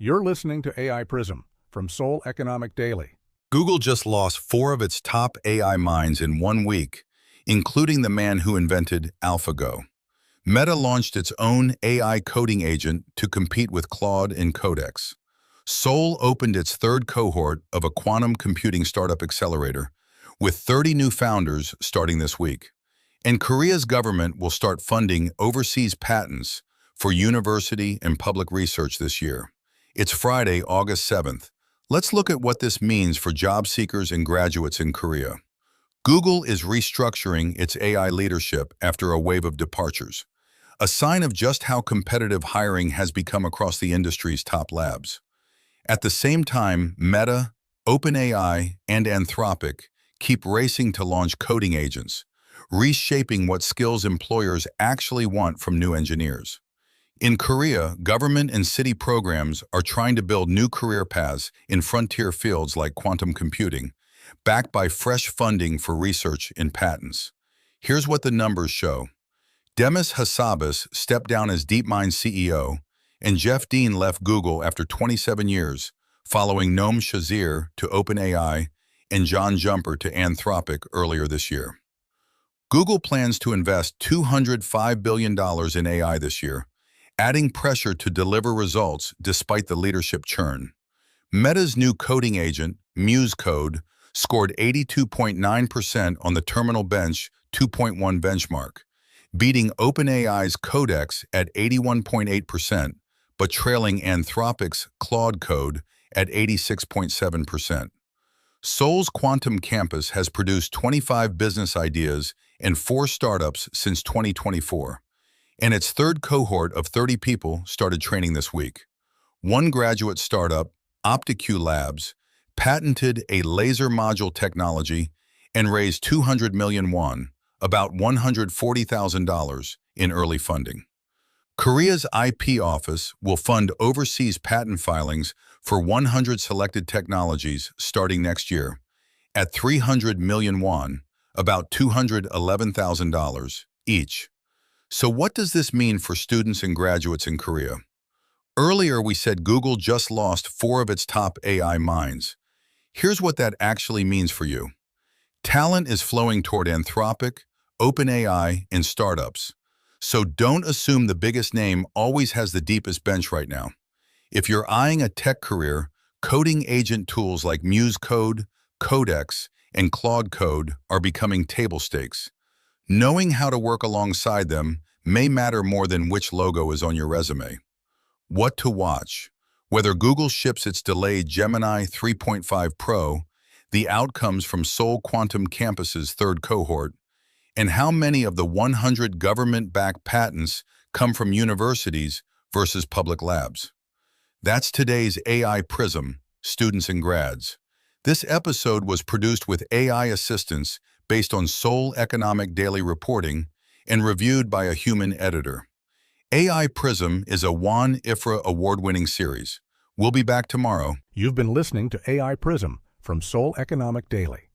You're listening to AI PRISM from Seoul Economic Daily. Google just lost 4 of its top AI minds in 1 week, including the man who invented AlphaGo. Meta launched its own AI coding agent to compete with Claude and Codex. Seoul opened its 3rd cohort of a quantum computing startup accelerator, with 30 new founders starting this week. And Korea's government will start funding overseas patents for university and public research this year. It's Friday, August 7th. Let's look at what this means for job seekers and graduates in Korea. Google is restructuring its AI leadership after a wave of departures, a sign of just how competitive hiring has become across the industry's top labs. At the same time, Meta, OpenAI, and Anthropic keep racing to launch coding agents, reshaping what skills employers actually want from new engineers. In Korea, government and city programs are trying to build new career paths in frontier fields like quantum computing, backed by fresh funding for research and patents. Here's what the numbers show. Demis Hassabis stepped down as DeepMind CEO, and Jeff Dean left Google after 27 years, following Noam Shazir to OpenAI and John Jumper to Anthropic earlier this year. Google plans to invest $205 billion in AI this year, adding pressure to deliver results despite the leadership churn. Meta's new coding agent, Muse Code, scored 82.9% on the Terminal Bench 2.1 benchmark, beating OpenAI's Codex at 81.8%, but trailing Anthropic's Claude Code at 86.7%. Seoul's Quantum Campus has produced 25 business ideas and 4 startups since 2024. And its 3rd cohort of 30 people started training this week. One graduate startup, OptiQ Labs, patented a laser module technology and raised 200 million won, about $140,000, in early funding. Korea's IP office will fund overseas patent filings for 100 selected technologies starting next year, at 300 million won, about $211,000 each. So what does this mean for students and graduates in Korea? Earlier, we said Google just lost 4 of its top AI minds. Here's what that actually means for you. Talent is flowing toward Anthropic, OpenAI, and startups. So don't assume the biggest name always has the deepest bench right now. If you're eyeing a tech career, coding agent tools like Muse Code, Codex, and Claude Code are becoming table stakes. Knowing how to work alongside them may matter more than which logo is on your resume. What to watch? Whether Google ships its delayed Gemini 3.5 Pro, the outcomes from Seoul Quantum Campus's 3rd cohort, and how many of the 100 government-backed patents come from universities versus public labs. That's today's AI PRISM, students and grads. This episode was produced with AI assistance based on Seoul Economic Daily reporting and reviewed by a human editor. AI PRISM is a WAN-IFRA award-winning series. We'll be back tomorrow. You've been listening to AI PRISM from Seoul Economic Daily.